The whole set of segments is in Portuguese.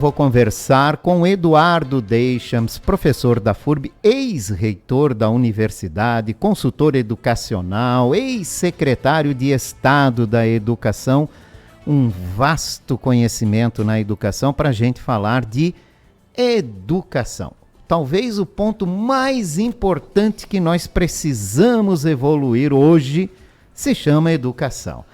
Vou conversar com Eduardo Deschamps, professor da FURB, ex-reitor da universidade, consultor educacional, ex-secretário de Estado da Educação, um vasto conhecimento na educação para a gente falar de educação. Talvez o ponto mais importante que nós precisamos evoluir hoje se chama educação.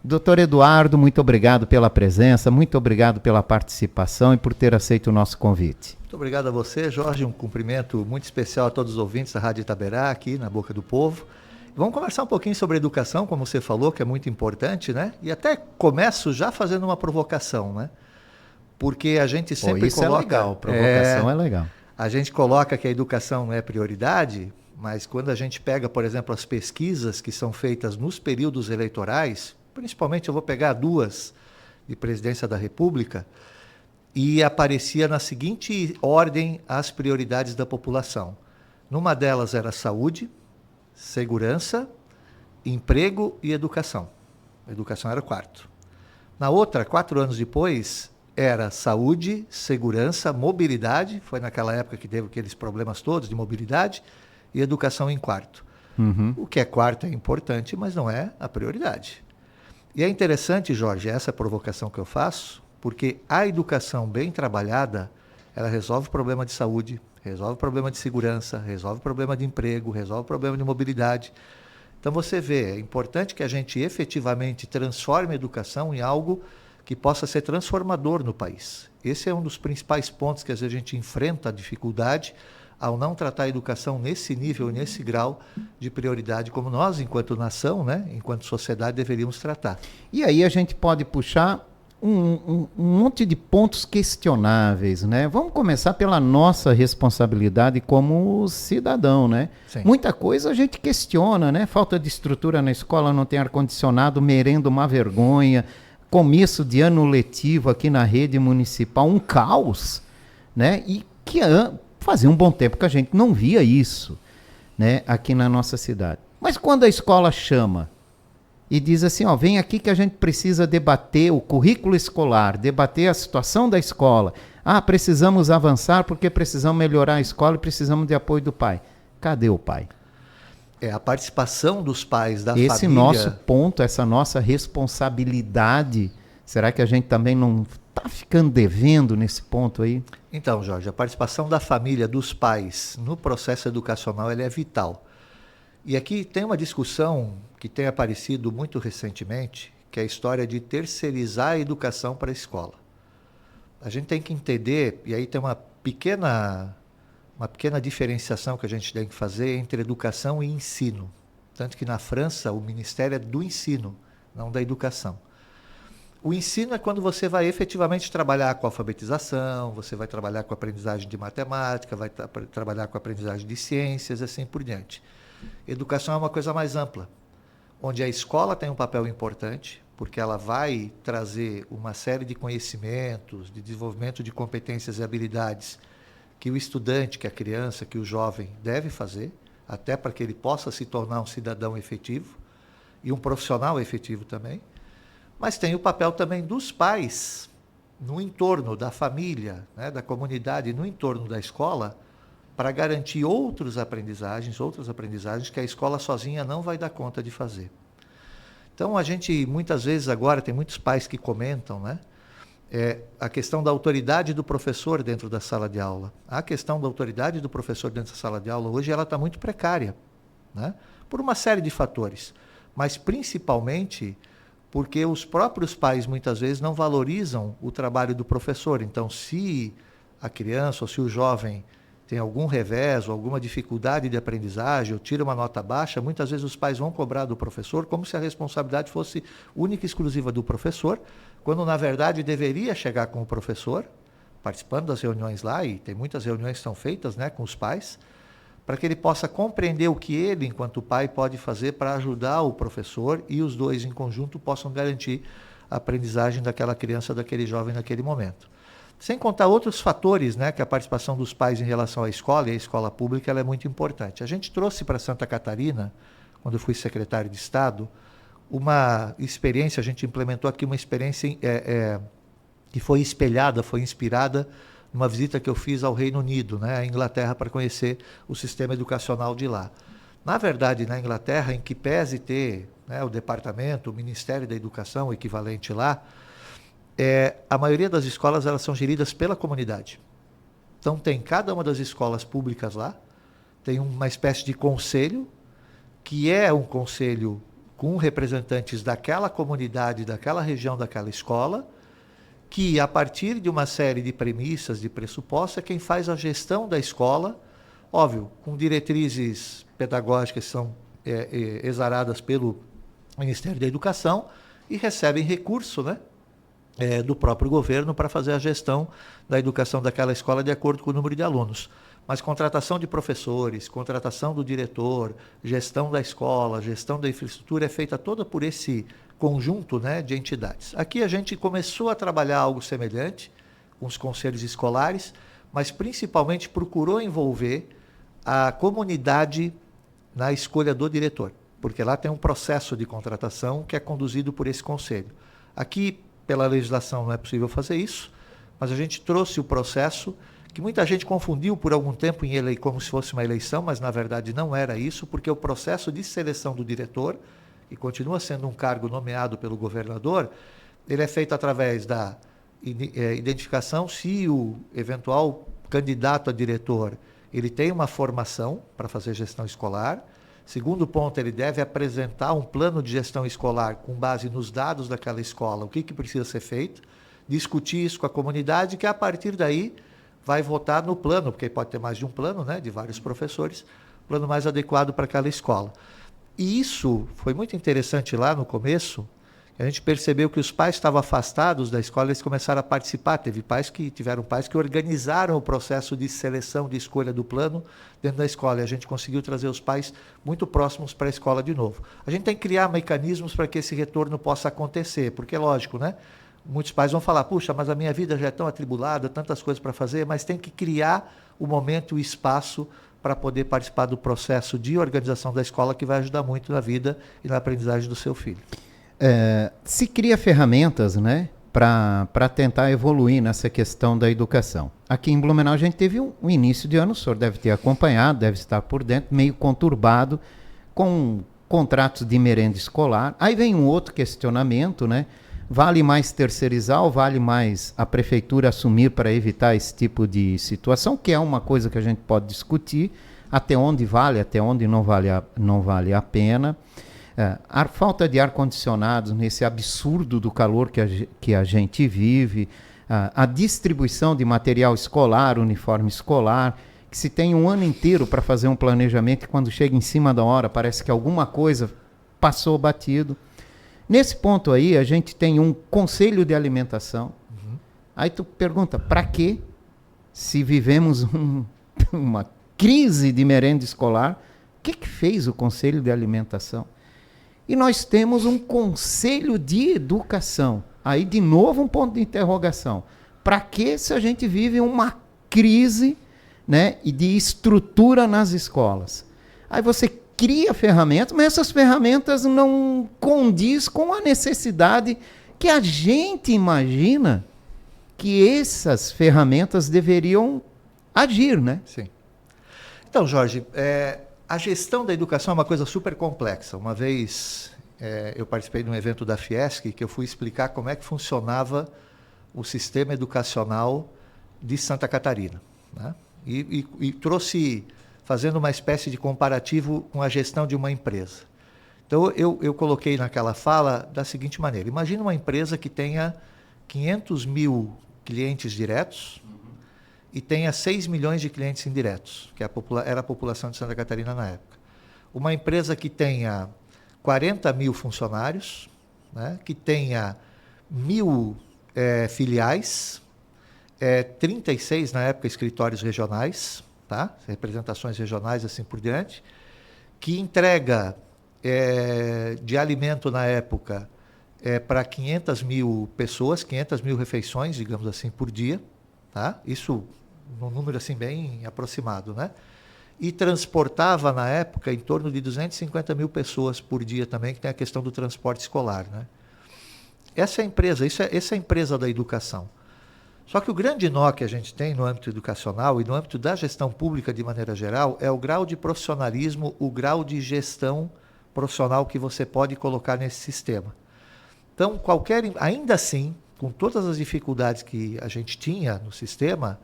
Doutor Eduardo, muito obrigado pela presença, muito obrigado pela participação e por ter aceito o nosso convite. Muito obrigado a você, Jorge, um cumprimento muito especial a todos os ouvintes da Rádio Itaberá, aqui na Boca do Povo. Vamos conversar um pouquinho sobre educação, como você falou, que é muito importante, né? E até começo já fazendo uma provocação, né? Porque a gente sempre isso coloca... é legal, provocação é legal. A gente coloca que a educação não é prioridade, mas quando a gente pega, por exemplo, as pesquisas que são feitas nos períodos eleitorais, principalmente eu vou pegar duas de presidência da República, e aparecia na seguinte ordem as prioridades da população. Numa delas era saúde, segurança, emprego e educação. A educação era o quarto. Na outra, 4 anos depois, era saúde, segurança, mobilidade, foi naquela época que teve aqueles problemas todos de mobilidade, e educação em quarto. O que é quarto é importante, mas não é a prioridade. E é interessante, Jorge, essa provocação que eu faço, porque a educação bem trabalhada, ela resolve o problema de saúde, resolve o problema de segurança, resolve o problema de emprego, resolve o problema de mobilidade. Então você vê, é importante que a gente efetivamente transforme a educação em algo que possa ser transformador no país. Esse é um dos principais pontos que às vezes a gente enfrenta a dificuldade ao não tratar a educação nesse nível, nesse grau de prioridade, como nós, enquanto nação, né, enquanto sociedade, deveríamos tratar. E aí a gente pode puxar um monte de pontos questionáveis, né? Vamos começar pela nossa responsabilidade como cidadão, né? Sim. Muita coisa a gente questiona, né? Falta de estrutura na escola, não tem ar-condicionado, merenda uma vergonha, começo de ano letivo aqui na rede municipal, um caos, né? E que fazia um bom tempo que a gente não via isso, né, aqui na nossa cidade. Mas quando a escola chama e diz assim, ó, vem aqui que a gente precisa debater o currículo escolar, debater a situação da escola. Ah, precisamos avançar porque precisamos melhorar a escola e precisamos de apoio do pai. Cadê o pai? É a participação dos pais, da família. Esse nosso ponto, essa nossa responsabilidade, será que a gente também não está ficando devendo nesse ponto aí? Então, Jorge, a participação da família, dos pais, no processo educacional, ela é vital. E aqui tem uma discussão que tem aparecido muito recentemente, que é a história de terceirizar a educação para a escola. A gente tem que entender, e aí tem uma pequena diferenciação que a gente tem que fazer entre educação e ensino. Tanto que na França o ministério é do ensino, não da educação. O ensino é quando você vai efetivamente trabalhar com alfabetização, você vai trabalhar com aprendizagem de matemática, vai trabalhar com aprendizagem de ciências, assim por diante. Educação é uma coisa mais ampla, onde a escola tem um papel importante, porque ela vai trazer uma série de conhecimentos, de desenvolvimento de competências e habilidades que o estudante, que a criança, que o jovem deve fazer, até para que ele possa se tornar um cidadão efetivo e um profissional efetivo também. Mas tem o papel também dos pais no entorno da família, né, da comunidade, no entorno da escola, para garantir outras aprendizagens que a escola sozinha não vai dar conta de fazer. Então a gente, muitas vezes agora, tem muitos pais que comentam, né, a questão da autoridade do professor dentro da sala de aula. A questão da autoridade do professor dentro da sala de aula hoje ela está muito precária, né, por uma série de fatores, mas principalmente porque os próprios pais muitas vezes não valorizam o trabalho do professor. Então, se a criança ou se o jovem tem algum revés ou alguma dificuldade de aprendizagem ou tira uma nota baixa, muitas vezes os pais vão cobrar do professor como se a responsabilidade fosse única e exclusiva do professor, quando na verdade deveria chegar com o professor, participando das reuniões lá, e tem muitas reuniões que são feitas, né, com os pais, para que ele possa compreender o que ele, enquanto pai, pode fazer para ajudar o professor e os dois em conjunto possam garantir a aprendizagem daquela criança, daquele jovem naquele momento. Sem contar outros fatores, né, que a participação dos pais em relação à escola e à escola pública ela é muito importante. A gente trouxe para Santa Catarina, quando eu fui secretário de Estado, uma experiência, a gente implementou aqui uma experiência que foi espelhada, foi inspirada numa visita que eu fiz ao Reino Unido, né, à Inglaterra, para conhecer o sistema educacional de lá. Na verdade, na Inglaterra, em que pese ter, né, o departamento, o Ministério da Educação, o equivalente lá, a maioria das escolas elas são geridas pela comunidade. Então tem cada uma das escolas públicas lá, tem uma espécie de conselho, que é um conselho com representantes daquela comunidade, daquela região, daquela escola, que a partir de uma série de premissas, de pressupostos, é quem faz a gestão da escola, óbvio, com diretrizes pedagógicas que são exaradas pelo Ministério da Educação e recebem recurso, né, do próprio governo para fazer a gestão da educação daquela escola de acordo com o número de alunos. Mas contratação de professores, contratação do diretor, gestão da escola, gestão da infraestrutura é feita toda por esse conjunto, né, de entidades. Aqui a gente começou a trabalhar algo semelhante com os conselhos escolares, mas principalmente procurou envolver a comunidade na escolha do diretor, porque lá tem um processo de contratação que é conduzido por esse conselho. Aqui, pela legislação, não é possível fazer isso, mas a gente trouxe o processo que muita gente confundiu por algum tempo como se fosse uma eleição, mas na verdade não era isso, porque o processo de seleção do diretor, e continua sendo um cargo nomeado pelo governador, ele é feito através da identificação se o eventual candidato a diretor ele tem uma formação para fazer gestão escolar. Segundo ponto, ele deve apresentar um plano de gestão escolar com base nos dados daquela escola, o que precisa ser feito, discutir isso com a comunidade, que a partir daí vai votar no plano, porque pode ter mais de um plano, né, de vários professores, plano mais adequado para aquela escola. E isso foi muito interessante lá no começo, a gente percebeu que os pais estavam afastados da escola, eles começaram a participar. Tiveram pais que organizaram o processo de seleção, de escolha do plano dentro da escola. E a gente conseguiu trazer os pais muito próximos para a escola de novo. A gente tem que criar mecanismos para que esse retorno possa acontecer, porque é lógico, né? Muitos pais vão falar, puxa, mas a minha vida já é tão atribulada, tantas coisas para fazer, mas tem que criar o momento e o espaço para poder participar do processo de organização da escola, que vai ajudar muito na vida e na aprendizagem do seu filho. Se cria ferramentas, né, para tentar evoluir nessa questão da educação. Aqui em Blumenau a gente teve um início de ano, o senhor deve ter acompanhado, deve estar por dentro, meio conturbado, com contratos de merenda escolar. Aí vem um outro questionamento, né? Vale mais terceirizar ou vale mais a prefeitura assumir para evitar esse tipo de situação, que é uma coisa que a gente pode discutir, até onde vale, até onde não vale a pena. A falta de ar-condicionado nesse absurdo do calor que a gente vive, a distribuição de material escolar, uniforme escolar, que se tem um ano inteiro para fazer um planejamento e quando chega em cima da hora parece que alguma coisa passou batido. Nesse ponto aí, a gente tem um conselho de alimentação. Uhum. Aí tu pergunta, para quê? Se vivemos uma crise de merenda escolar, o que fez o conselho de alimentação? E nós temos um conselho de educação. Aí, de novo, um ponto de interrogação. Para que se a gente vive uma crise, né, e de estrutura nas escolas? Aí você cria ferramentas, mas essas ferramentas não condiz com a necessidade que a gente imagina que essas ferramentas deveriam agir, né? Sim. Então, Jorge, a gestão da educação é uma coisa super complexa. Uma vez eu participei de um evento da Fiesc que eu fui explicar como é que funcionava o sistema educacional de Santa Catarina, né? E trouxe, fazendo uma espécie de comparativo com a gestão de uma empresa. Então, eu coloquei naquela fala da seguinte maneira. Imagina uma empresa que tenha 500 mil clientes diretos e tenha 6 milhões de clientes indiretos, que era a população de Santa Catarina na época. Uma empresa que tenha 40 mil funcionários, né, que tenha 1.000 filiais, 36 na época escritórios regionais, tá? Representações regionais assim por diante, que entrega de alimento na época para 500 mil pessoas, 500 mil refeições, digamos assim, por dia, tá? Isso num número assim bem aproximado, né? E transportava na época em torno de 250 mil pessoas por dia também, que tem a questão do transporte escolar, né? Essa é a empresa, essa é a empresa da educação. Só que o grande nó que a gente tem no âmbito educacional e no âmbito da gestão pública de maneira geral é o grau de profissionalismo, o grau de gestão profissional que você pode colocar nesse sistema. Então, ainda assim, com todas as dificuldades que a gente tinha no sistema,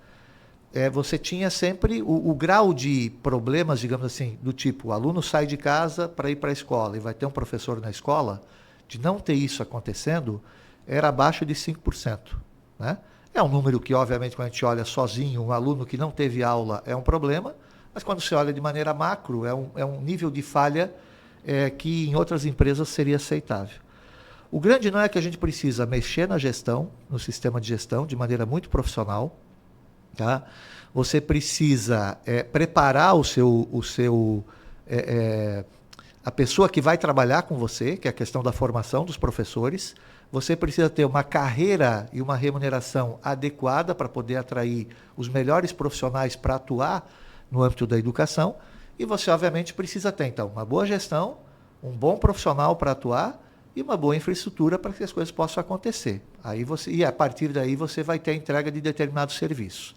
você tinha sempre o grau de problemas, digamos assim, do tipo, o aluno sai de casa para ir para a escola e vai ter um professor na escola, de não ter isso acontecendo, era abaixo de 5%. Né? É um número que, obviamente, quando a gente olha sozinho, um aluno que não teve aula é um problema, mas quando você olha de maneira macro, é um nível de falha que em outras empresas seria aceitável. O grande não é que a gente precisa mexer na gestão, no sistema de gestão, de maneira muito profissional. Tá? Você precisa preparar a pessoa que vai trabalhar com você, que é a questão da formação dos professores. Você precisa ter uma carreira e uma remuneração adequada para poder atrair os melhores profissionais para atuar no âmbito da educação. E você, obviamente, precisa ter, então, uma boa gestão, um bom profissional para atuar e uma boa infraestrutura para que as coisas possam acontecer. E a partir daí você vai ter a entrega de determinados serviços.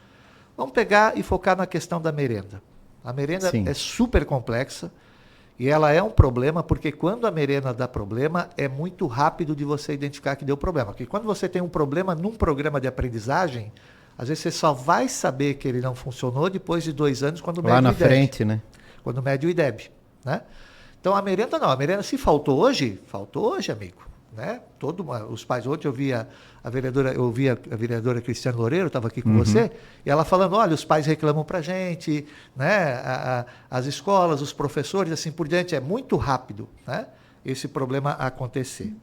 Vamos pegar e focar na questão da merenda. A merenda é super complexa e ela é um problema porque quando a merenda dá problema, é muito rápido de você identificar que deu problema. Porque quando você tem um problema num programa de aprendizagem, às vezes você só vai saber que ele não funcionou depois de 2 anos, quando mede o IDEB. Lá na frente, né? Quando mede o IDEB, né? Então a merenda não. A merenda, se faltou hoje, amigo. Né? Os pais, ontem eu vi a vereadora Cristiane Loureiro, estava aqui com você, e ela falando, olha, os pais reclamam para a gente, né? As escolas, os professores, assim por diante, é muito rápido, né? Esse problema acontecer.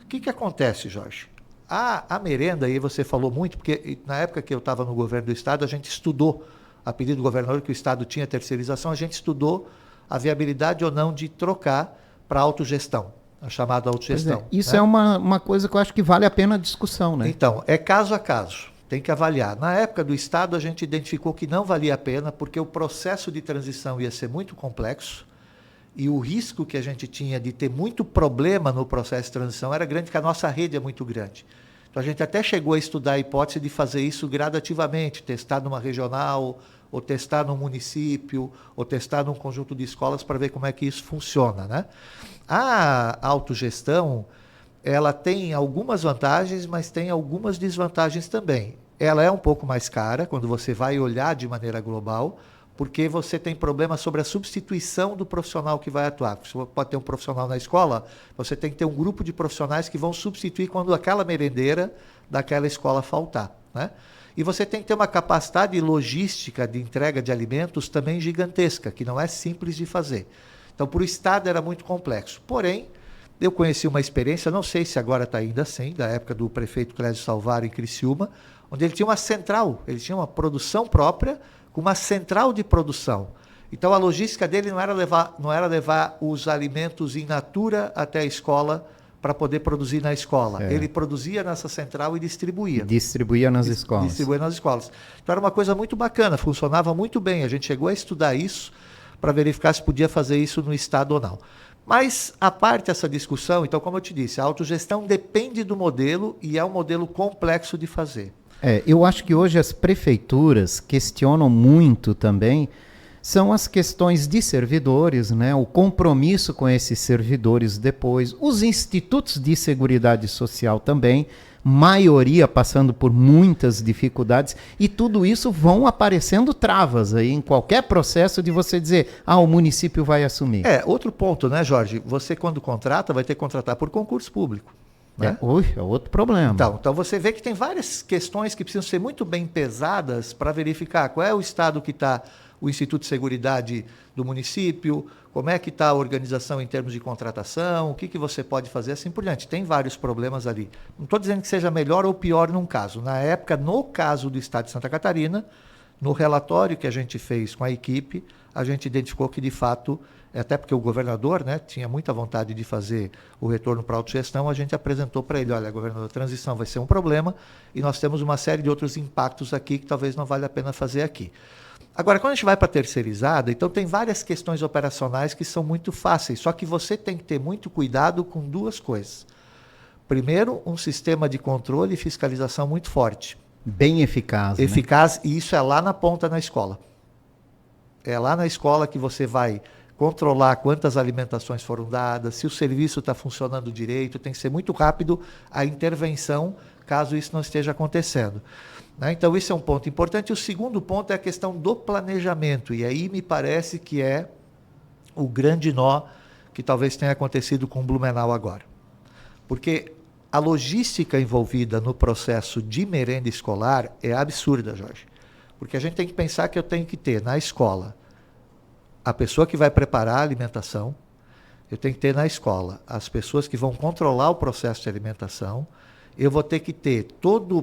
O que acontece, Jorge? A merenda, aí você falou muito, porque na época que eu estava no governo do Estado, a gente estudou, a pedido do governador, que o Estado tinha terceirização, a gente estudou a viabilidade ou não de trocar para autogestão. A chamada autogestão. Isso é uma coisa que eu acho que vale a pena a discussão, né? Então, é caso a caso, tem que avaliar. Na época do Estado, a gente identificou que não valia a pena, porque o processo de transição ia ser muito complexo e o risco que a gente tinha de ter muito problema no processo de transição era grande, porque a nossa rede é muito grande. Então, a gente até chegou a estudar a hipótese de fazer isso gradativamente, testar numa regional, ou testar num município, ou testar num conjunto de escolas para ver como é que isso funciona, né? A autogestão, ela tem algumas vantagens, mas tem algumas desvantagens também. Ela é um pouco mais cara, quando você vai olhar de maneira global, porque você tem problemas sobre a substituição do profissional que vai atuar. Você pode ter um profissional na escola, você tem que ter um grupo de profissionais que vão substituir quando aquela merendeira daquela escola faltar, né? E você tem que ter uma capacidade logística de entrega de alimentos também gigantesca, que não é simples de fazer. Então, para o Estado era muito complexo. Porém, eu conheci uma experiência, não sei se agora está ainda assim, da época do prefeito Clésio Salvaro em Criciúma, onde ele tinha uma central, ele tinha uma produção própria com uma central de produção. Então, a logística dele não era levar os alimentos in natura até a escola para poder produzir na escola. Ele produzia nessa central e distribuía. Distribuía nas escolas. Então, era uma coisa muito bacana, funcionava muito bem. A gente chegou a estudar isso para verificar se podia fazer isso no Estado ou não. Mas, a parte dessa discussão, então, como eu te disse, a autogestão depende do modelo e é um modelo complexo de fazer. Eu acho que hoje as prefeituras questionam muito também são as questões de servidores, né? O compromisso com esses servidores depois, os institutos de seguridade social também, maioria passando por muitas dificuldades, e tudo isso vão aparecendo travas aí em qualquer processo de você dizer, o município vai assumir. Outro ponto, né, Jorge? Você, quando contrata, vai ter que contratar por concurso público. Né? É outro problema. Então você vê que tem várias questões que precisam ser muito bem pesadas para verificar qual é o estado que está o Instituto de Seguridade do município, como é que está a organização em termos de contratação, o que você pode fazer, assim por diante. Tem vários problemas ali. Não estou dizendo que seja melhor ou pior num caso. Na época, no caso do Estado de Santa Catarina, no relatório que a gente fez com a equipe, a gente identificou que, de fato, até porque o governador, né, tinha muita vontade de fazer o retorno para a autogestão, a gente apresentou para ele, olha, governador, a transição vai ser um problema e nós temos uma série de outros impactos aqui que talvez não valha a pena fazer aqui. Agora, quando a gente vai para a terceirizada, então tem várias questões operacionais que são muito fáceis, só que você tem que ter muito cuidado com duas coisas. Primeiro, um sistema de controle e fiscalização muito forte. Bem eficaz. Eficaz, né? E isso é lá na ponta na escola. É lá na escola que você vai controlar quantas alimentações foram dadas, se o serviço está funcionando direito, tem que ser muito rápido a intervenção caso isso não esteja acontecendo. Né? Então, isso é um ponto importante. O segundo ponto é a questão do planejamento, e aí me parece que é o grande nó que talvez tenha acontecido com Blumenau agora. Porque a logística envolvida no processo de merenda escolar é absurda, Jorge. Porque a gente tem que pensar que eu tenho que ter na escola a pessoa que vai preparar a alimentação, eu tenho que ter na escola as pessoas que vão controlar o processo de alimentação, eu vou ter que ter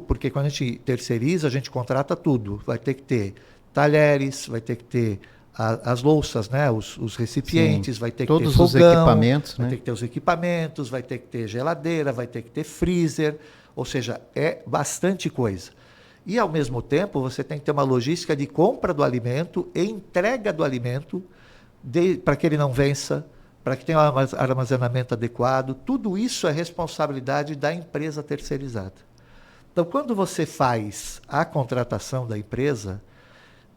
porque quando a gente terceiriza, a gente contrata tudo, vai ter que ter talheres, vai ter que ter as louças, né? os recipientes, Sim, vai ter que todos ter fogão, os equipamentos, vai né? ter que ter os equipamentos, vai ter que ter geladeira, vai ter que ter freezer, ou seja, é bastante coisa. E, ao mesmo tempo, você tem que ter uma logística de compra do alimento e entrega do alimento para que ele não vença, para que tenha um armazenamento adequado. Tudo isso é responsabilidade da empresa terceirizada. Então, quando você faz a contratação da empresa,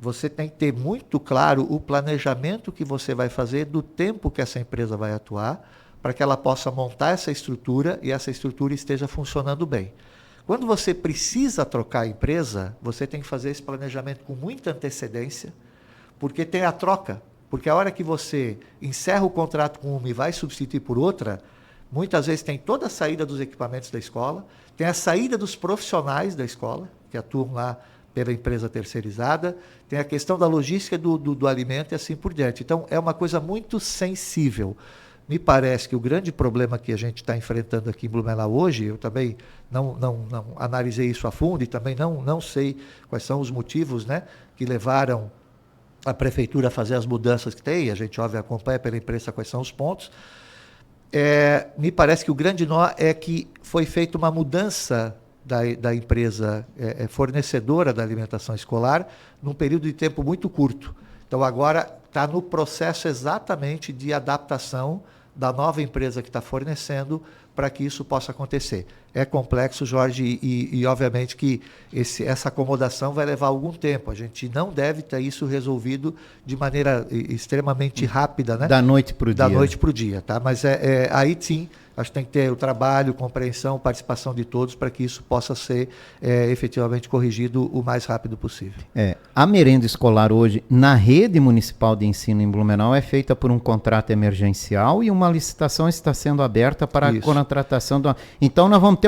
você tem que ter muito claro o planejamento que você vai fazer do tempo que essa empresa vai atuar, para que ela possa montar essa estrutura e essa estrutura esteja funcionando bem. Quando você precisa trocar a empresa, você tem que fazer esse planejamento com muita antecedência, porque tem a troca. Porque a hora que você encerra o contrato com uma e vai substituir por outra, muitas vezes tem toda a saída dos equipamentos da escola, tem a saída dos profissionais da escola, que atuam lá pela empresa terceirizada, tem a questão da logística do alimento e assim por diante. Então, é uma coisa muito sensível. Me parece que o grande problema que a gente está enfrentando aqui em Blumenau hoje, eu também não analisei isso a fundo e também não sei quais são os motivos, né, que levaram a prefeitura a fazer as mudanças que tem, a gente óbvio acompanha pela imprensa quais são os pontos. Me parece que o grande nó é que foi feita uma mudança da empresa fornecedora da alimentação escolar num período de tempo muito curto. Então agora está no processo exatamente de adaptação da nova empresa que está fornecendo para que isso possa acontecer. É complexo, Jorge, e obviamente que essa acomodação vai levar algum tempo. A gente não deve ter isso resolvido de maneira extremamente rápida, né? Da noite para o dia. Da noite para o dia, tá? Mas aí sim, acho que tem que ter o trabalho, compreensão, participação de todos para que isso possa ser efetivamente corrigido o mais rápido possível. A merenda escolar hoje, na rede municipal de ensino em Blumenau, é feita por um contrato emergencial e uma licitação está sendo aberta para a contratação. Então, nós vamos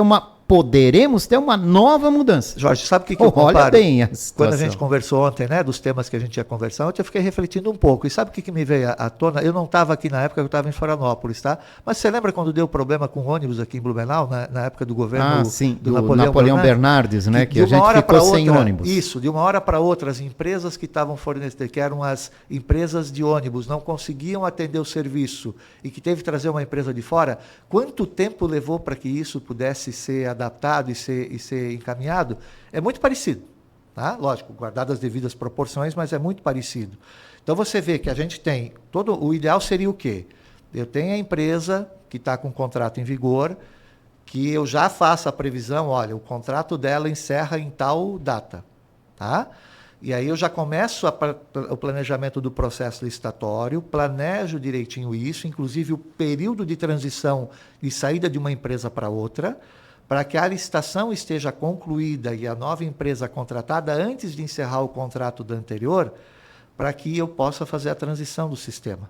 poderemos ter uma nova mudança. Jorge, sabe o que eu comparo? Olha bem a situação. Quando a gente conversou ontem, né, dos temas que a gente ia conversar, ontem eu fiquei refletindo um pouco. E sabe o que me veio à tona? Eu não estava aqui na época, eu estava em Florianópolis, tá? Mas você lembra quando deu problema com ônibus aqui em Blumenau, na época do governo do Napoleão Bernardes, né? Que a gente ficou sem ônibus. Isso, de uma hora para outra, as empresas que estavam fornecendo, que eram as empresas de ônibus, não conseguiam atender o serviço e que teve que trazer uma empresa de fora. Quanto tempo levou para que isso pudesse ser adaptado e ser encaminhado? É muito parecido, tá? Lógico, guardadas as devidas proporções, mas é muito parecido. Então você vê que a gente tem, o ideal seria o quê? Eu tenho a empresa que está com o contrato em vigor, que eu já faço a previsão, olha, o contrato dela encerra em tal data, tá? E aí eu já começo o planejamento do processo licitatório, planejo direitinho isso, inclusive o período de transição e saída de uma empresa para outra, para que a licitação esteja concluída e a nova empresa contratada antes de encerrar o contrato da anterior, para que eu possa fazer a transição do sistema.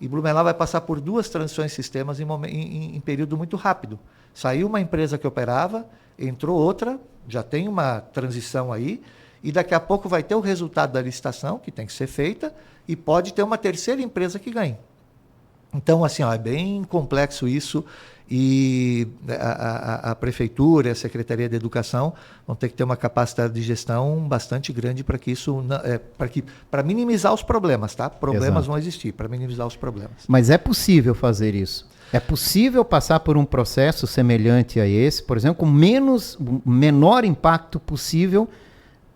E Blumenau vai passar por 2 transições de sistemas em período muito rápido. Saiu uma empresa que operava, entrou outra, já tem uma transição aí, e daqui a pouco vai ter o resultado da licitação, que tem que ser feita, e pode ter uma terceira empresa que ganhe. Então, assim, é bem complexo isso, e a Prefeitura e a Secretaria de Educação vão ter que ter uma capacidade de gestão bastante grande para que isso, para minimizar os problemas, tá? Problemas Exato. vão existir, para minimizar os problemas. Mas é possível fazer isso. É possível passar por um processo semelhante a esse, por exemplo, com menor impacto possível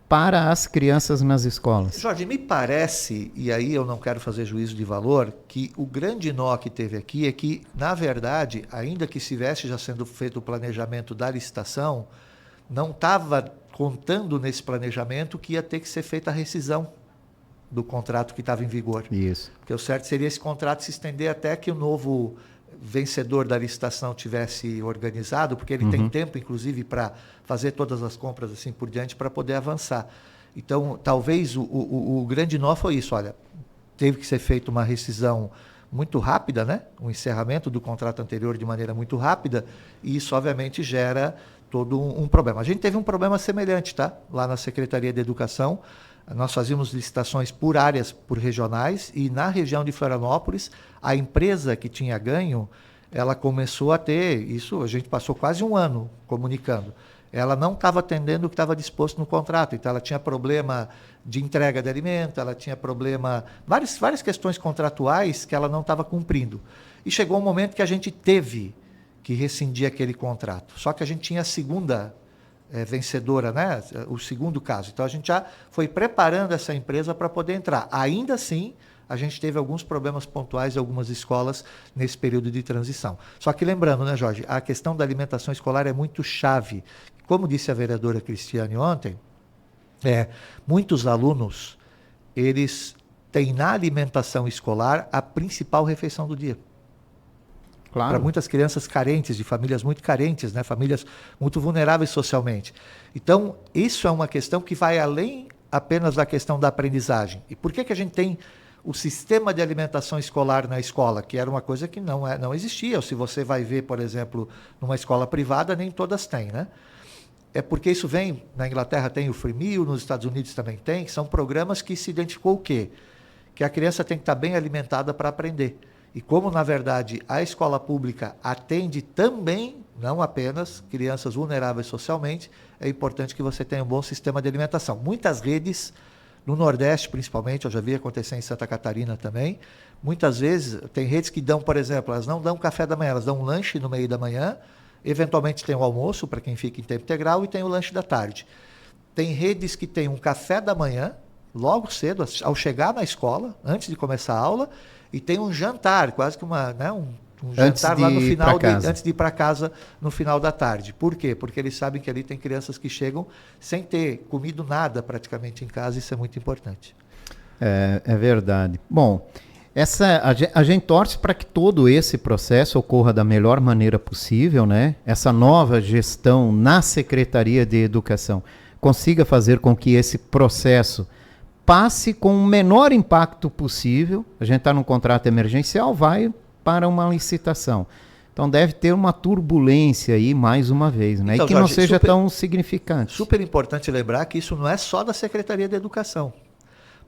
para as crianças nas escolas. Jorge, me parece, e aí eu não quero fazer juízo de valor, que o grande nó que teve aqui é que, na verdade, ainda que estivesse já sendo feito o planejamento da licitação, não estava contando nesse planejamento que ia ter que ser feita a rescisão do contrato que estava em vigor. Isso. Porque o certo seria esse contrato se estender até que o novo vencedor da licitação tivesse organizado, porque ele tem tempo, inclusive, para fazer todas as compras assim por diante, para poder avançar. Então, talvez o grande nó foi isso, olha, teve que ser feita uma rescisão muito rápida, né? Um encerramento do contrato anterior de maneira muito rápida, e isso, obviamente, gera todo um problema. A gente teve um problema semelhante, tá? Lá na Secretaria de Educação, nós fazíamos licitações por áreas, por regionais, e na região de Florianópolis, a empresa que tinha ganho, ela começou a ter, isso a gente passou quase um ano comunicando, ela não estava atendendo o que estava disposto no contrato, então ela tinha problema de entrega de alimento, ela tinha problema, várias questões contratuais que ela não estava cumprindo. E chegou um momento que a gente teve que rescindir aquele contrato, só que a gente tinha a segunda vencedora, né? O segundo caso. Então, a gente já foi preparando essa empresa para poder entrar. Ainda assim, a gente teve alguns problemas pontuais em algumas escolas nesse período de transição. Só que lembrando, né, Jorge, a questão da alimentação escolar é muito chave. Como disse a vereadora Cristiane ontem, muitos alunos, eles têm na alimentação escolar a principal refeição do dia. Claro. Para muitas crianças carentes, de famílias muito carentes, né? Famílias muito vulneráveis socialmente. Então, isso é uma questão que vai além apenas da questão da aprendizagem. E por que a gente tem o sistema de alimentação escolar na escola, que era uma coisa que não existia? Ou se você vai ver, por exemplo, numa escola privada, nem todas têm, né? É porque isso vem, na Inglaterra tem o Free Meal, nos Estados Unidos também tem, que são programas que se identificou o quê? Que a criança tem que estar bem alimentada para aprender. E como, na verdade, a escola pública atende também, não apenas, crianças vulneráveis socialmente, é importante que você tenha um bom sistema de alimentação. Muitas redes, no Nordeste principalmente, eu já vi acontecer em Santa Catarina também, muitas vezes tem redes que dão, por exemplo, elas não dão café da manhã, elas dão um lanche no meio da manhã, eventualmente tem o almoço para quem fica em tempo integral e tem o lanche da tarde. Tem redes que tem um café da manhã, logo cedo, ao chegar na escola, antes de começar a aula, e tem um jantar, quase que um jantar lá no final, antes de ir para casa no final da tarde. Por quê? Porque eles sabem que ali tem crianças que chegam sem ter comido nada praticamente em casa, isso é muito importante. É verdade. Bom, a gente torce para que todo esse processo ocorra da melhor maneira possível, né? Essa nova gestão na Secretaria de Educação consiga fazer com que esse processo passe com o menor impacto possível. A gente está num contrato emergencial, vai para uma licitação. Então deve ter uma turbulência aí mais uma vez, né? Então, e que Jorge, não seja tão significante. Super importante lembrar que isso não é só da Secretaria de Educação.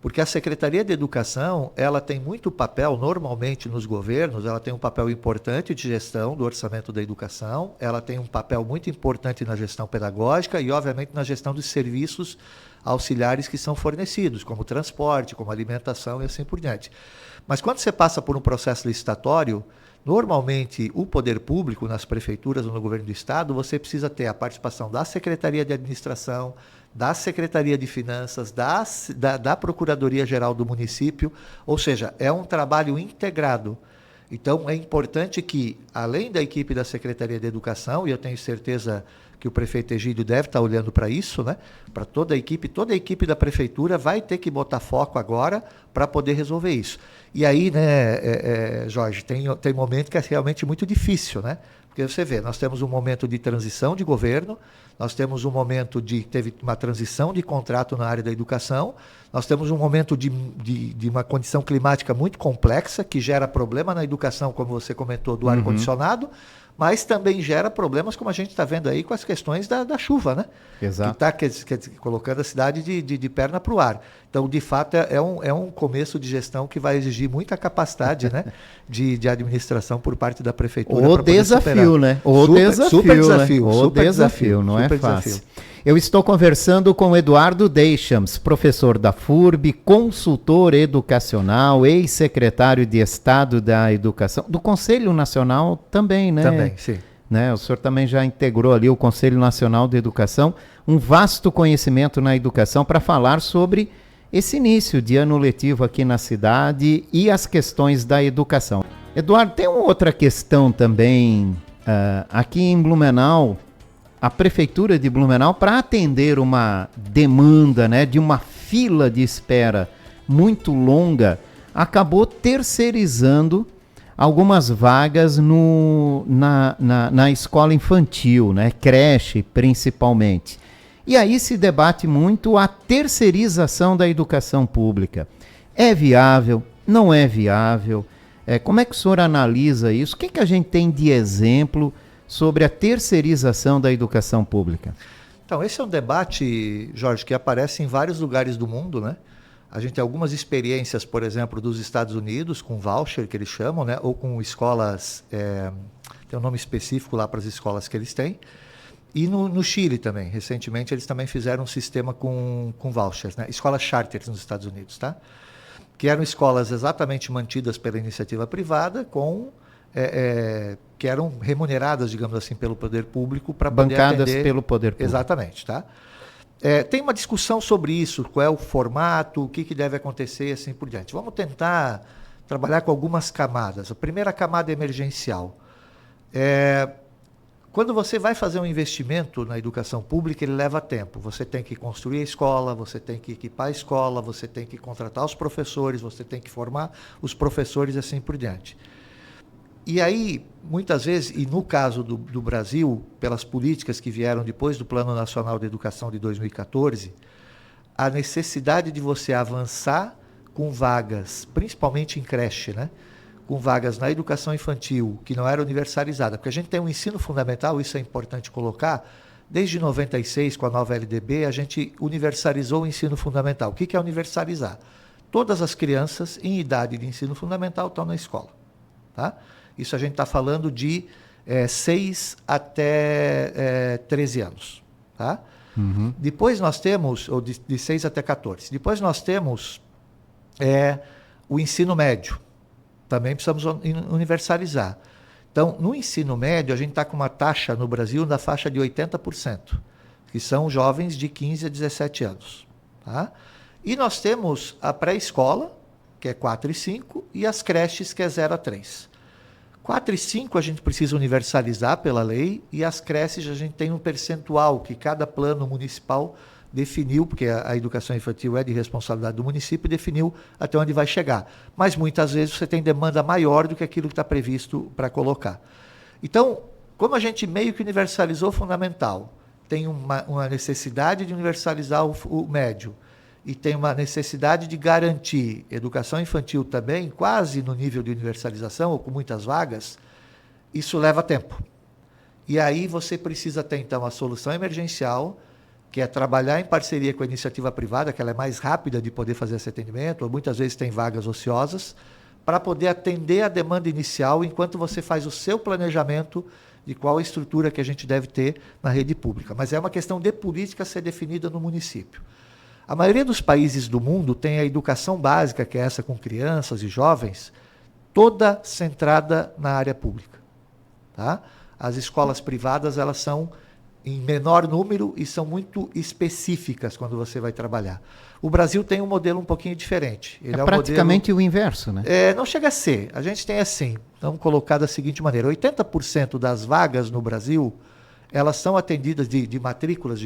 Porque a Secretaria de Educação, ela tem muito papel, normalmente nos governos, ela tem um papel importante de gestão do orçamento da educação, ela tem um papel muito importante na gestão pedagógica e, obviamente, na gestão dos serviços auxiliares que são fornecidos, como transporte, como alimentação e assim por diante. Mas quando você passa por um processo licitatório, normalmente o poder público, nas prefeituras ou no governo do estado, você precisa ter a participação da Secretaria de Administração, da Secretaria de Finanças, da Procuradoria-Geral do município, ou seja, é um trabalho integrado. Então, é importante que, além da equipe da Secretaria de Educação, e eu tenho certeza que o prefeito Egídio deve estar olhando para isso, né? Para toda a equipe da prefeitura vai ter que botar foco agora para poder resolver isso. E aí, né, Jorge, tem momento que é realmente muito difícil, né? Porque você vê, nós temos um momento de transição de governo, nós temos um momento teve uma transição de contrato na área da educação, nós temos um momento de uma condição climática muito complexa, que gera problema na educação, como você comentou, do ar-condicionado, mas também gera problemas, como a gente está vendo aí, com as questões da chuva, né? Exato. Que está colocando a cidade de perna para o ar. Então, de fato, é um começo de gestão que vai exigir muita capacidade, né, de administração por parte da prefeitura. O desafio, né? Super desafio, não é fácil. Eu estou conversando com o Eduardo Deschamps, professor da FURB, consultor educacional, ex-secretário de Estado da Educação, do Conselho Nacional também, né? Também, sim. Né? O senhor também já integrou ali o Conselho Nacional de Educação, um vasto conhecimento na educação para falar sobre esse início de ano letivo aqui na cidade e as questões da educação. Eduardo, tem uma outra questão também, aqui em Blumenau, a Prefeitura de Blumenau, para atender uma demanda, né, de uma fila de espera muito longa, acabou terceirizando algumas vagas na escola infantil, né, creche principalmente. E aí se debate muito a terceirização da educação pública. É viável? Não é viável? Como é que o senhor analisa isso? O que a gente tem de exemplo sobre a terceirização da educação pública? Então, esse é um debate, Jorge, que aparece em vários lugares do mundo, né? A gente tem algumas experiências, por exemplo, dos Estados Unidos, com voucher, que eles chamam, né? Ou com escolas, tem um nome específico lá para as escolas que eles têm. E no Chile também, recentemente, eles também fizeram um sistema com vouchers, né? Escolas charter nos Estados Unidos, tá? Que eram escolas exatamente mantidas pela iniciativa privada, que eram remuneradas, digamos assim, pelo poder público para poder bancadas atender... pelo poder público. Exatamente, tá? Tem uma discussão sobre isso, qual é o formato, o que deve acontecer e assim por diante. Vamos tentar trabalhar com algumas camadas. A primeira camada é emergencial. Quando você vai fazer um investimento na educação pública, ele leva tempo. Você tem que construir a escola, você tem que equipar a escola, você tem que contratar os professores, você tem que formar os professores e assim por diante. E aí, muitas vezes, e no caso do Brasil, pelas políticas que vieram depois do Plano Nacional de Educação de 2014, a necessidade de você avançar com vagas, principalmente em creche, né? Com vagas na educação infantil, que não era universalizada, porque a gente tem um ensino fundamental, isso é importante colocar, desde 96, com a nova LDB, a gente universalizou o ensino fundamental. O que é universalizar? Todas as crianças em idade de ensino fundamental estão na escola, tá? Isso a gente está falando de 6 até 13 anos, tá? Uhum. Depois nós temos, ou de 6 até 14, depois nós temos o ensino médio. Também precisamos universalizar. Então, no ensino médio, a gente está com uma taxa no Brasil da faixa de 80%, que são jovens de 15 a 17 anos. Tá? E nós temos a pré-escola, que é 4 e 5, e as creches, que é 0 a 3. 4 e 5 a gente precisa universalizar pela lei, e as creches a gente tem um percentual que cada plano municipal definiu, porque a educação infantil é de responsabilidade do município, definiu até onde vai chegar. Mas muitas vezes você tem demanda maior do que aquilo que está previsto para colocar. Então, como a gente meio que universalizou o fundamental, tem uma necessidade de universalizar o médio, e tem uma necessidade de garantir educação infantil também, quase no nível de universalização, ou com muitas vagas, isso leva tempo. E aí você precisa ter, então, a solução emergencial, que é trabalhar em parceria com a iniciativa privada, que ela é mais rápida de poder fazer esse atendimento, ou muitas vezes tem vagas ociosas, para poder atender a demanda inicial, enquanto você faz o seu planejamento de qual a estrutura que a gente deve ter na rede pública. Mas é uma questão de política a ser definida no município. A maioria dos países do mundo tem a educação básica, que é essa com crianças e jovens, toda centrada na área pública. Tá? As escolas privadas, elas são em menor número e são muito específicas quando você vai trabalhar. O Brasil tem um modelo um pouquinho diferente. Ele é praticamente o inverso, né? Não chega a ser. A gente tem assim, vamos colocar da seguinte maneira, 80% das vagas no Brasil, elas são atendidas, de matrículas,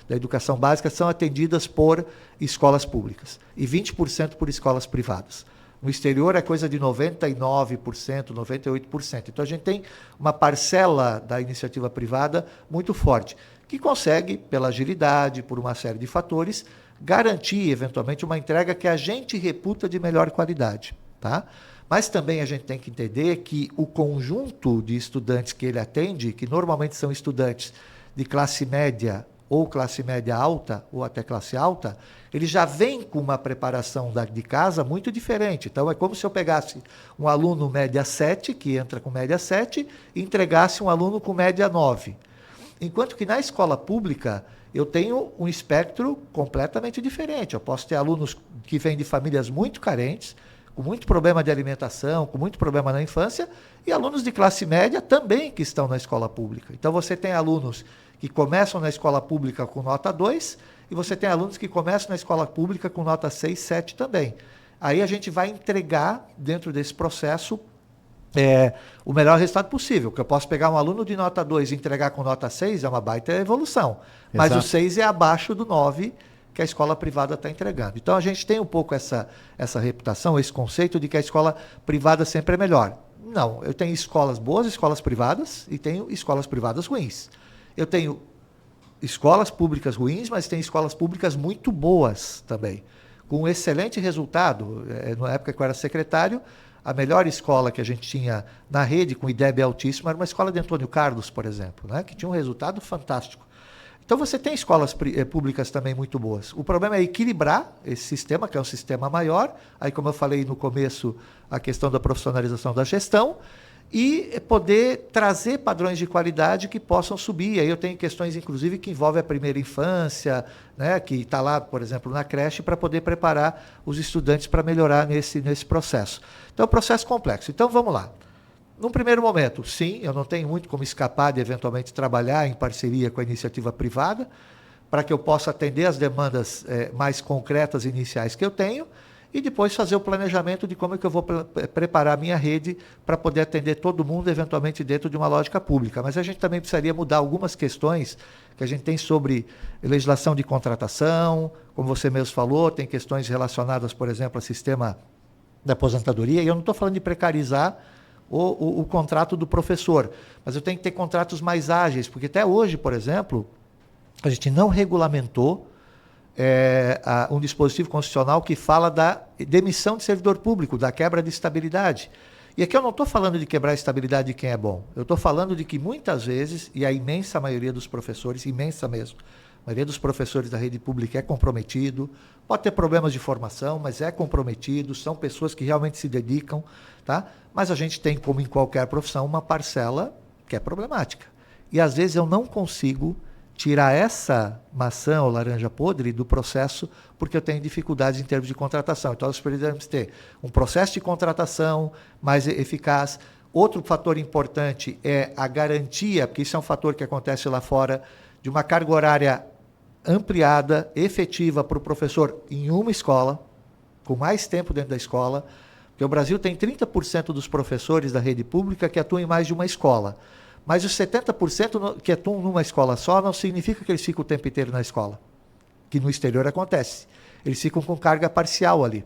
da educação básica, são atendidas por escolas públicas e 20% por escolas privadas. No exterior é coisa de 99%, 98%. Então a gente tem uma parcela da iniciativa privada muito forte, que consegue, pela agilidade, por uma série de fatores, garantir, eventualmente, uma entrega que a gente reputa de melhor qualidade. Tá? Mas também a gente tem que entender que o conjunto de estudantes que ele atende, que normalmente são estudantes de classe média ou classe média alta, ou até classe alta, ele já vem com uma preparação de casa muito diferente. Então, é como se eu pegasse um aluno média 7, que entra com média 7, e entregasse um aluno com média 9. Enquanto que na escola pública, eu tenho um espectro completamente diferente. Eu posso ter alunos que vêm de famílias muito carentes, com muito problema de alimentação, com muito problema na infância, e alunos de classe média também que estão na escola pública. Então, você tem alunos que começam na escola pública com nota 2, e você tem alunos que começam na escola pública com nota 6, 7 também. Aí a gente vai entregar, dentro desse processo, o melhor resultado possível. Que eu posso pegar um aluno de nota 2 e entregar com nota 6 é uma baita evolução. Mas o 6 é abaixo do 9 que a escola privada está entregando. Então a gente tem um pouco essa reputação, esse conceito de que a escola privada sempre é melhor. Não, eu tenho escolas boas, escolas privadas, e tenho escolas privadas ruins. Eu tenho escolas públicas ruins, mas tenho escolas públicas muito boas também, com um excelente resultado. Na época que eu era secretário, a melhor escola que a gente tinha na rede, com IDEB altíssimo, era uma escola de Antônio Carlos, por exemplo, né, que tinha um resultado fantástico. Então você tem escolas públicas também muito boas. O problema é equilibrar esse sistema, que é um sistema maior, aí como eu falei no começo, a questão da profissionalização da gestão, e poder trazer padrões de qualidade que possam subir. Aí eu tenho questões, inclusive, que envolvem a primeira infância, né, que está lá, por exemplo, na creche, para poder preparar os estudantes para melhorar nesse processo. Então é um processo complexo. Então vamos lá. Num primeiro momento, sim, eu não tenho muito como escapar de eventualmente trabalhar em parceria com a iniciativa privada, para que eu possa atender as demandas mais concretas iniciais que eu tenho, e depois fazer o planejamento de como é que eu vou preparar a minha rede para poder atender todo mundo, eventualmente dentro de uma lógica pública. Mas a gente também precisaria mudar algumas questões que a gente tem sobre legislação de contratação, como você mesmo falou, tem questões relacionadas, por exemplo, ao sistema da aposentadoria, e eu não estou falando de precarizar o contrato do professor, mas eu tenho que ter contratos mais ágeis, porque até hoje, por exemplo, a gente não regulamentou um dispositivo constitucional que fala da demissão de servidor público, da quebra de estabilidade. E aqui eu não estou falando de quebrar a estabilidade de quem é bom, eu estou falando de que muitas vezes, e a imensa maioria dos professores, imensa mesmo, a maioria dos professores da rede pública é comprometido, pode ter problemas de formação, mas é comprometido, são pessoas que realmente se dedicam, tá? Mas a gente tem, como em qualquer profissão, uma parcela que é problemática. E às vezes eu não consigo tirar essa maçã ou laranja podre do processo porque eu tenho dificuldades em termos de contratação. Então nós precisamos ter um processo de contratação mais eficaz. Outro fator importante é a garantia, porque isso é um fator que acontece lá fora, de uma carga horária ampliada, efetiva para o professor em uma escola, com mais tempo dentro da escola, porque o Brasil tem 30% dos professores da rede pública que atuam em mais de uma escola. Mas os 70% que atuam numa escola só não significa que eles ficam o tempo inteiro na escola, que no exterior acontece. Eles ficam com carga parcial ali.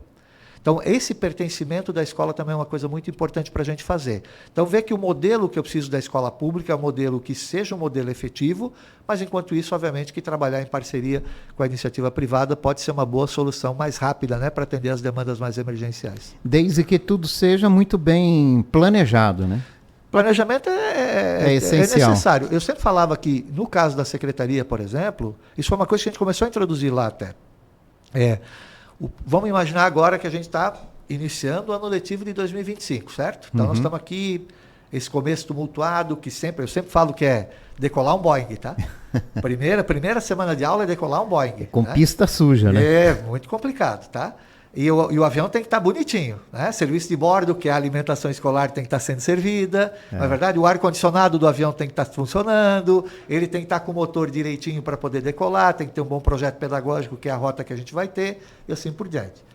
Então, esse pertencimento da escola também é uma coisa muito importante para a gente fazer. Então, ver que o modelo que eu preciso da escola pública é um modelo que seja um modelo efetivo, mas, enquanto isso, obviamente, que trabalhar em parceria com a iniciativa privada pode ser uma boa solução mais rápida, né, para atender as demandas mais emergenciais. Desde que tudo seja muito bem planejado, né? Planejamento é essencial. É necessário. Eu sempre falava que, no caso da secretaria, por exemplo, isso foi uma coisa que a gente começou a introduzir lá até. Vamos imaginar agora que a gente está iniciando o ano letivo de 2025, certo? Então nós estamos aqui, esse começo tumultuado, que eu sempre falo que é decolar um Boeing, tá? Primeira semana de aula é decolar um Boeing. Com pista suja, né? É, muito complicado, tá? E o avião tem que estar bonitinho, né? Serviço de bordo, que é a alimentação escolar tem que estar sendo servida, não é verdade? O ar-condicionado do avião tem que estar funcionando, ele tem que estar com o motor direitinho para poder decolar, tem que ter um bom projeto pedagógico, que é a rota que a gente vai ter, e assim por diante.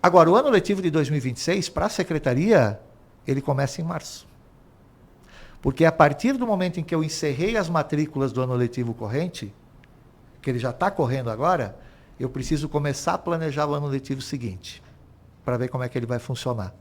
Agora, o ano letivo de 2026, para a secretaria, ele começa em março. Porque a partir do momento em que eu encerrei as matrículas do ano letivo corrente, que ele já está correndo agora, eu preciso começar a planejar o ano letivo seguinte, para ver como é que ele vai funcionar.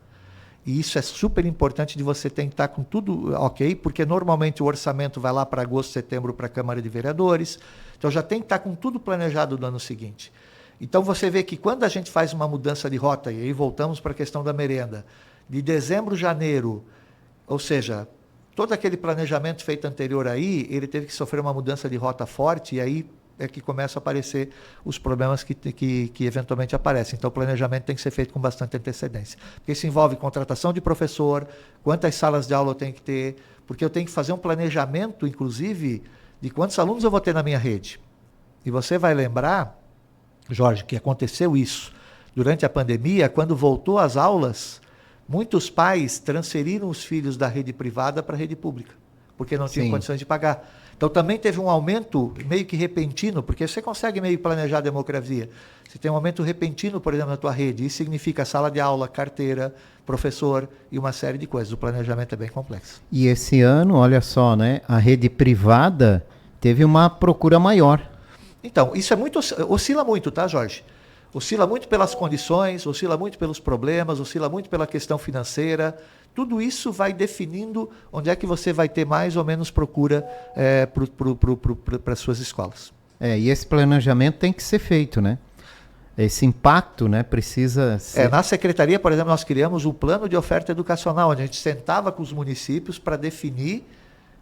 E isso é super importante de você tentar com tudo ok, porque normalmente o orçamento vai lá para agosto, setembro para a Câmara de Vereadores, então já tem que estar com tudo planejado no ano seguinte. Então você vê que quando a gente faz uma mudança de rota, e aí voltamos para a questão da merenda, de dezembro, janeiro, ou seja, todo aquele planejamento feito anterior aí, ele teve que sofrer uma mudança de rota forte, e aí é que começam a aparecer os problemas que eventualmente aparecem. Então, o planejamento tem que ser feito com bastante antecedência. Porque isso envolve contratação de professor, quantas salas de aula eu tenho que ter, porque eu tenho que fazer um planejamento, inclusive, de quantos alunos eu vou ter na minha rede. E você vai lembrar, Jorge, que aconteceu isso durante a pandemia, quando voltou às aulas, muitos pais transferiram os filhos da rede privada para a rede pública, porque não tinham condições de pagar. Então também teve um aumento meio que repentino, porque você consegue meio planejar a demografia. Você tem um aumento repentino, por exemplo, na tua rede. Isso significa sala de aula, carteira, professor e uma série de coisas. O planejamento é bem complexo. E esse ano, olha só, né? A rede privada teve uma procura maior. Então, isso é muito, oscila muito, tá, Jorge? Oscila muito pelas condições, oscila muito pelos problemas, oscila muito pela questão financeira. Tudo isso vai definindo onde é que você vai ter mais ou menos procura para as suas escolas. E esse planejamento tem que ser feito, né? Esse impacto, né, precisa ser... Na secretaria, por exemplo, nós criamos um plano de oferta educacional, onde a gente sentava com os municípios para definir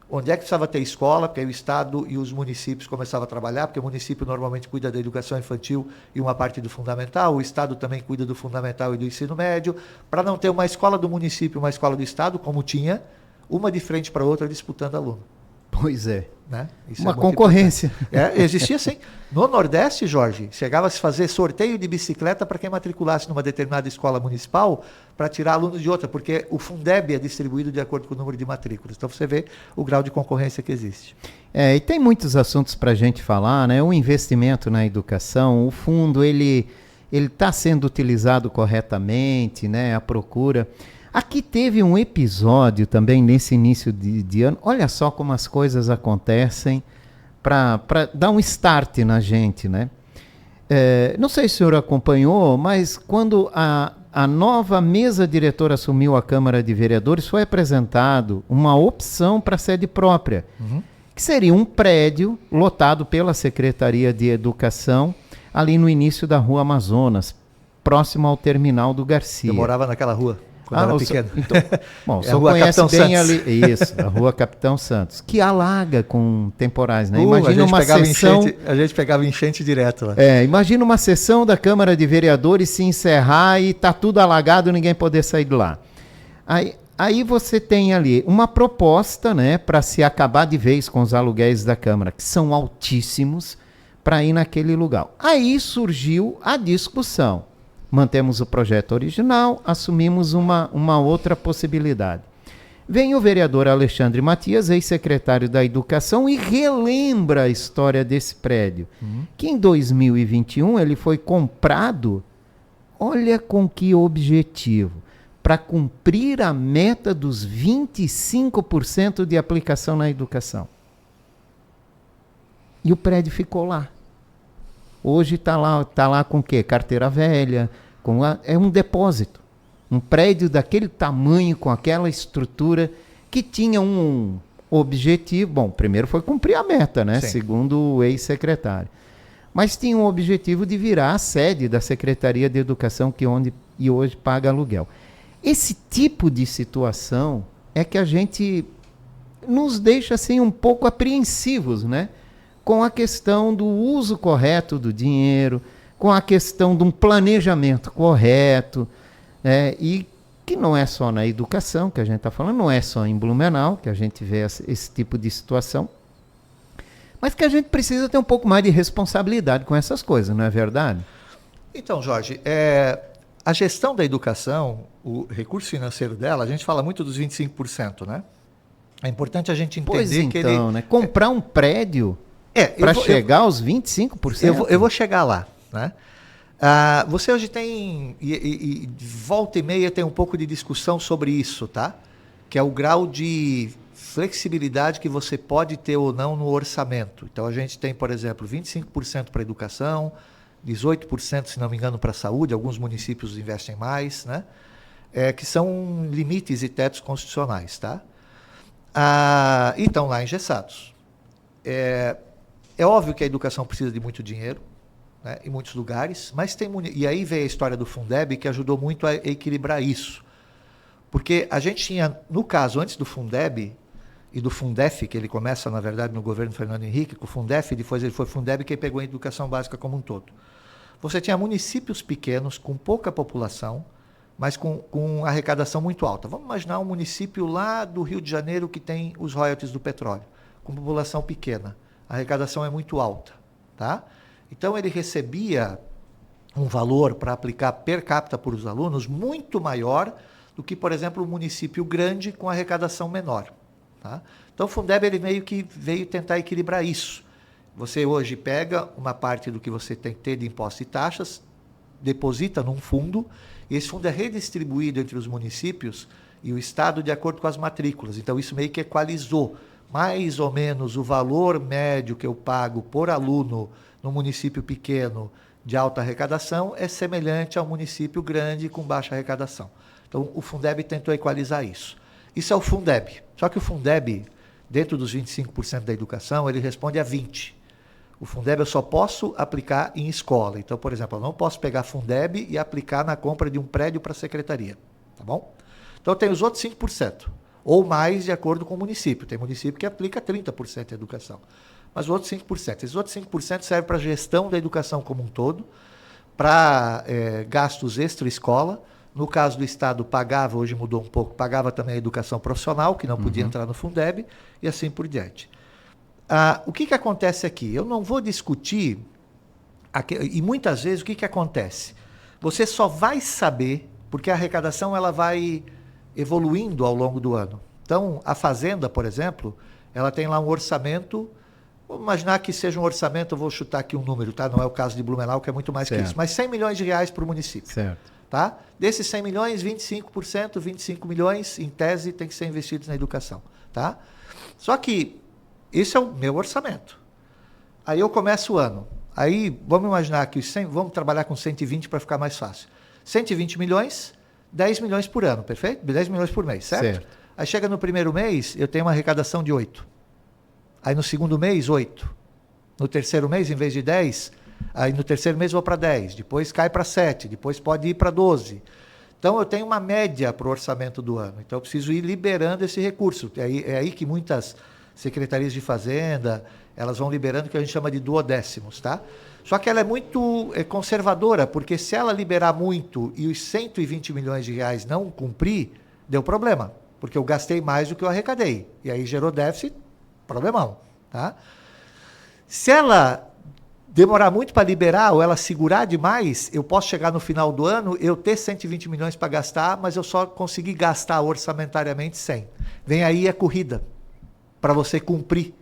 onde é que precisava ter escola, porque aí o Estado e os municípios começavam a trabalhar, porque o município normalmente cuida da educação infantil e uma parte do fundamental, o Estado também cuida do fundamental e do ensino médio, para não ter uma escola do município e uma escola do Estado, como tinha, uma de frente para a outra disputando aluno. Pois é. Né? Isso uma concorrência. Existia assim. No Nordeste, Jorge, chegava a se fazer sorteio de bicicleta para quem matriculasse numa determinada escola municipal para tirar alunos de outra, porque o Fundeb é distribuído de acordo com o número de matrículas. Então você vê o grau de concorrência que existe. E tem muitos assuntos para a gente falar, né? O investimento na educação, o fundo, ele está sendo utilizado corretamente, né? A procura. Aqui teve um episódio também nesse início de ano. Olha só como as coisas acontecem para dar um start na gente, né? Não sei se o senhor acompanhou, mas quando a nova mesa diretora assumiu a Câmara de Vereadores, foi apresentado uma opção para sede própria, que seria um prédio lotado pela Secretaria de Educação, ali no início da Rua Amazonas, próximo ao terminal do Garcia. Eu morava naquela rua. Quando era pequeno. Então, bom, o senhor conhece Capitão bem Santos. Ali. Isso, a Rua Capitão Santos, que alaga com temporais, né? Imagina uma sessão. A gente pegava enchente direto lá. Imagina uma sessão da Câmara de Vereadores se encerrar e tá tudo alagado, ninguém poder sair de lá. Aí você tem ali uma proposta, né, para se acabar de vez com os aluguéis da Câmara, que são altíssimos, para ir naquele lugar. Aí surgiu a discussão. Mantemos o projeto original, assumimos uma outra possibilidade. Vem o vereador Alexandre Matias, ex-secretário da Educação, e relembra a história desse prédio, que em 2021 ele foi comprado, olha com que objetivo, para cumprir a meta dos 25% de aplicação na educação. E o prédio ficou lá. Hoje está lá com o quê? Carteira velha, é um depósito. Um prédio daquele tamanho, com aquela estrutura, que tinha um objetivo. Bom, primeiro foi cumprir a meta, né? Sim. Segundo o ex-secretário. Mas tinha um objetivo de virar a sede da Secretaria de Educação, e hoje paga aluguel. Esse tipo de situação é que a gente nos deixa assim um pouco apreensivos, né? Com a questão do uso correto do dinheiro, com a questão de um planejamento correto, e que não é só na educação que a gente está falando, não é só em Blumenau que a gente vê esse tipo de situação, mas que a gente precisa ter um pouco mais de responsabilidade com essas coisas, não é verdade? Então, Jorge, a gestão da educação, o recurso financeiro dela, a gente fala muito dos 25%, né? É importante a gente entender que ele... né? Comprar um prédio... para chegar aos 25%. Eu vou chegar lá. Né? Você hoje tem, e volta e meia tem um pouco de discussão sobre isso, tá? Que é o grau de flexibilidade que você pode ter ou não no orçamento. Então a gente tem, por exemplo, 25% para a educação, 18%, se não me engano, para a saúde, alguns municípios investem mais, né? Que são limites e tetos constitucionais, tá? E estão lá engessados. É óbvio que a educação precisa de muito dinheiro, né, em muitos lugares, mas e aí veio a história do Fundeb, que ajudou muito a equilibrar isso. Porque a gente tinha, no caso, antes do Fundeb e do Fundef, que ele começa, na verdade, no governo Fernando Henrique, com o Fundef, depois ele foi Fundeb, que pegou a educação básica como um todo. Você tinha municípios pequenos, com pouca população, mas com arrecadação muito alta. Vamos imaginar um município lá do Rio de Janeiro que tem os royalties do petróleo, com população pequena. A arrecadação é muito alta, tá? Então ele recebia um valor para aplicar per capita por os alunos muito maior do que, por exemplo, um município grande com arrecadação menor, tá? Então o Fundeb ele meio que veio tentar equilibrar isso. Você hoje pega uma parte do que você tem que ter de impostos e taxas, deposita num fundo, e esse fundo é redistribuído entre os municípios e o Estado de acordo com as matrículas. Então isso meio que equalizou mais ou menos o valor médio que eu pago por aluno no município pequeno de alta arrecadação é semelhante ao município grande com baixa arrecadação. Então o Fundeb tentou equalizar isso. Isso é o Fundeb. Só que o Fundeb, dentro dos 25% da educação, ele responde a 20%. O Fundeb eu só posso aplicar em escola. Então, por exemplo, eu não posso pegar Fundeb e aplicar na compra de um prédio para a secretaria. Tá bom? Então, tem os outros 5%. Ou mais, de acordo com o município. Tem município que aplica 30% em educação. Mas os outros 5%. Esses outros 5% servem para a gestão da educação como um todo, para gastos extra-escola. No caso do Estado, pagava, hoje mudou um pouco, pagava também a educação profissional, que não podia entrar no Fundeb, e assim por diante. O que acontece aqui? Eu não vou discutir, e muitas vezes o que acontece? Você só vai saber, porque a arrecadação ela vai evoluindo ao longo do ano. Então, a Fazenda, por exemplo, ela tem lá um orçamento, vamos imaginar que seja um orçamento, eu vou chutar aqui um número, tá? Não é o caso de Blumenau, que é muito mais que isso, mas 100 milhões de reais para o município. Certo. Tá? Desses 100 milhões, 25%, 25 milhões, em tese, tem que ser investidos na educação. Tá? Só que esse é o meu orçamento. Aí eu começo o ano. Aí vamos imaginar que vamos trabalhar com 120 para ficar mais fácil. 120 milhões, 10 milhões por ano, perfeito? 10 milhões por mês, certo? Aí chega no primeiro mês, eu tenho uma arrecadação de 8. Aí no segundo mês, 8. No terceiro mês, em vez de 10, aí no terceiro mês vou para 10, depois cai para 7, depois pode ir para 12. Então eu tenho uma média para o orçamento do ano. Então eu preciso ir liberando esse recurso. É aí que muitas secretarias de Fazenda, elas vão liberando o que a gente chama de duodécimos, tá? Só que ela é muito conservadora, porque se ela liberar muito e os 120 milhões de reais não cumprir, deu problema, porque eu gastei mais do que eu arrecadei. E aí gerou déficit, problemão, tá? Se ela demorar muito para liberar ou ela segurar demais, eu posso chegar no final do ano, eu ter 120 milhões para gastar, mas eu só consegui gastar orçamentariamente 100. Vem aí a corrida para você cumprir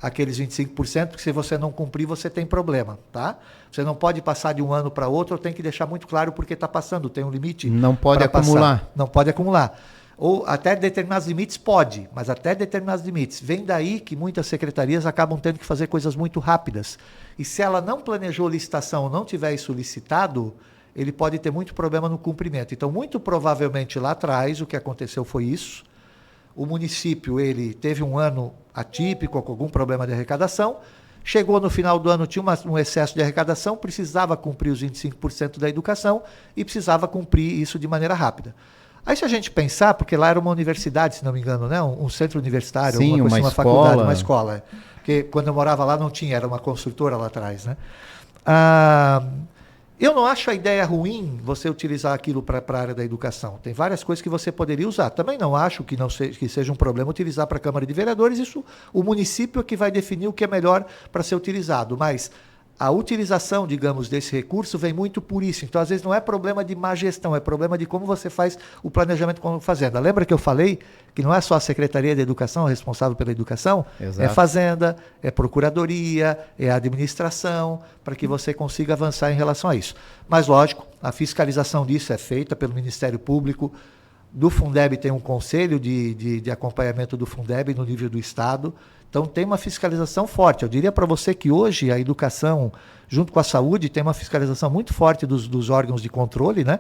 aqueles 25%, porque se você não cumprir, você tem problema, tá? Você não pode passar de um ano para outro, eu tenho que deixar muito claro porque está passando, tem um limite. Não pode acumular. Passar. Não pode acumular. Ou até determinados limites pode, mas até determinados limites. Vem daí que muitas secretarias acabam tendo que fazer coisas muito rápidas. E se ela não planejou licitação ou não tiver isso licitado, ele pode ter muito problema no cumprimento. Então, muito provavelmente lá atrás, o que aconteceu foi isso. O município ele teve um ano atípico, com algum problema de arrecadação, chegou no final do ano, tinha um excesso de arrecadação, precisava cumprir os 25% da educação e precisava cumprir isso de maneira rápida. Aí se a gente pensar, porque lá era uma universidade, se não me engano, né? Um centro universitário, sim, uma escola. Faculdade, uma escola. Porque quando eu morava lá não tinha, era uma construtora lá atrás, né? Eu não acho a ideia ruim você utilizar aquilo para a área da educação. Tem várias coisas que você poderia usar. Também não acho que seja um problema utilizar para a Câmara de Vereadores. Isso o município é que vai definir o que é melhor para ser utilizado. Mas a utilização, digamos, desse recurso vem muito por isso. Então, às vezes, não é problema de má gestão, é problema de como você faz o planejamento com a Fazenda. Lembra que eu falei que não é só a Secretaria de Educação responsável pela educação? Exato. É Fazenda, é Procuradoria, é Administração, para que você consiga avançar em relação a isso. Mas, lógico, a fiscalização disso é feita pelo Ministério Público. Do Fundeb tem um conselho de acompanhamento do Fundeb no nível do Estado. Então, tem uma fiscalização forte. Eu diria para você que hoje a educação, junto com a saúde, tem uma fiscalização muito forte dos órgãos de controle, né?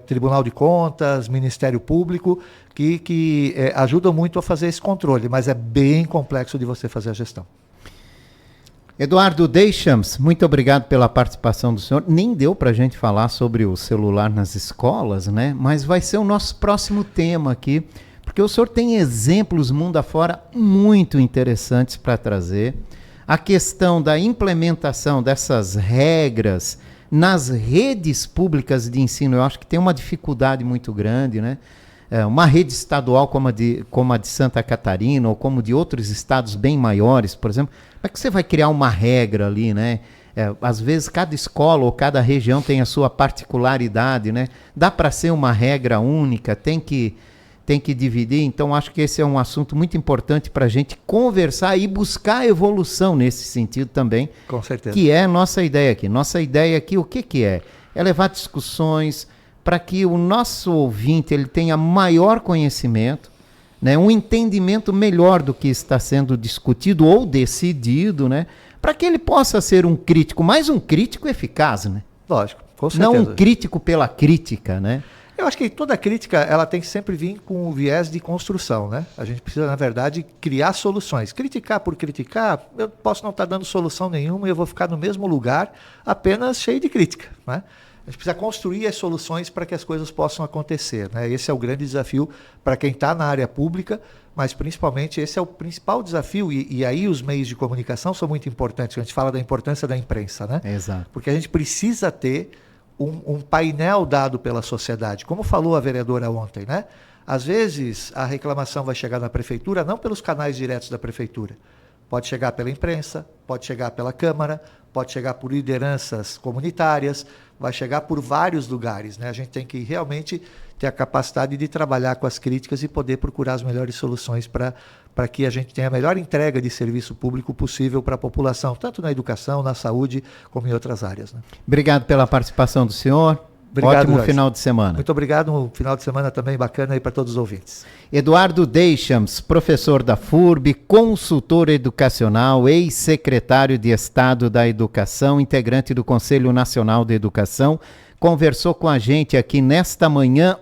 Tribunal de Contas, Ministério Público, que ajudam muito a fazer esse controle, mas é bem complexo de você fazer a gestão. Eduardo Deschamps, muito obrigado pela participação do senhor. Nem deu para a gente falar sobre o celular nas escolas, né? Mas vai ser o nosso próximo tema aqui, porque o senhor tem exemplos mundo afora muito interessantes para trazer. A questão da implementação dessas regras nas redes públicas de ensino, eu acho que tem uma dificuldade muito grande, né? Uma rede estadual como a de Santa Catarina ou como de outros estados bem maiores, por exemplo, como é que você vai criar uma regra ali, né? Às vezes cada escola ou cada região tem a sua particularidade, né? Dá para ser uma regra única, tem que tem que dividir. Então, acho que esse é um assunto muito importante para a gente conversar e buscar evolução nesse sentido também. Com certeza. Que é nossa ideia aqui. Nossa ideia aqui, o que é? É levar discussões para que o nosso ouvinte ele tenha maior conhecimento, né, um entendimento melhor do que está sendo discutido ou decidido, né, para que ele possa ser um crítico, mas um crítico eficaz, né? Lógico, com certeza. Não um crítico pela crítica, né? Eu acho que toda crítica ela tem que sempre vir com o viés de construção, né? A gente precisa, na verdade, criar soluções. Criticar por criticar, eu posso não estar dando solução nenhuma e eu vou ficar no mesmo lugar, apenas cheio de crítica, né? A gente precisa construir as soluções para que as coisas possam acontecer, né? Esse é o grande desafio para quem está na área pública, mas principalmente esse é o principal desafio, e aí os meios de comunicação são muito importantes. A gente fala da importância da imprensa, né? Exato. Porque a gente precisa ter um painel dado pela sociedade, como falou a vereadora ontem, né? Às vezes a reclamação vai chegar na prefeitura não pelos canais diretos da prefeitura, pode chegar pela imprensa, pode chegar pela Câmara, pode chegar por lideranças comunitárias, vai chegar por vários lugares, né? A gente tem que realmente ter a capacidade de trabalhar com as críticas e poder procurar as melhores soluções para que a gente tenha a melhor entrega de serviço público possível para a população, tanto na educação, na saúde, como em outras áreas, né? Obrigado pela participação do senhor. Obrigado, Ótimo Joyce. final de semana. Muito obrigado, um final de semana também bacana aí para todos os ouvintes. Eduardo Deschamps, professor da FURB, consultor educacional, ex-secretário de Estado da Educação, integrante do Conselho Nacional de Educação, conversou com a gente aqui nesta manhã.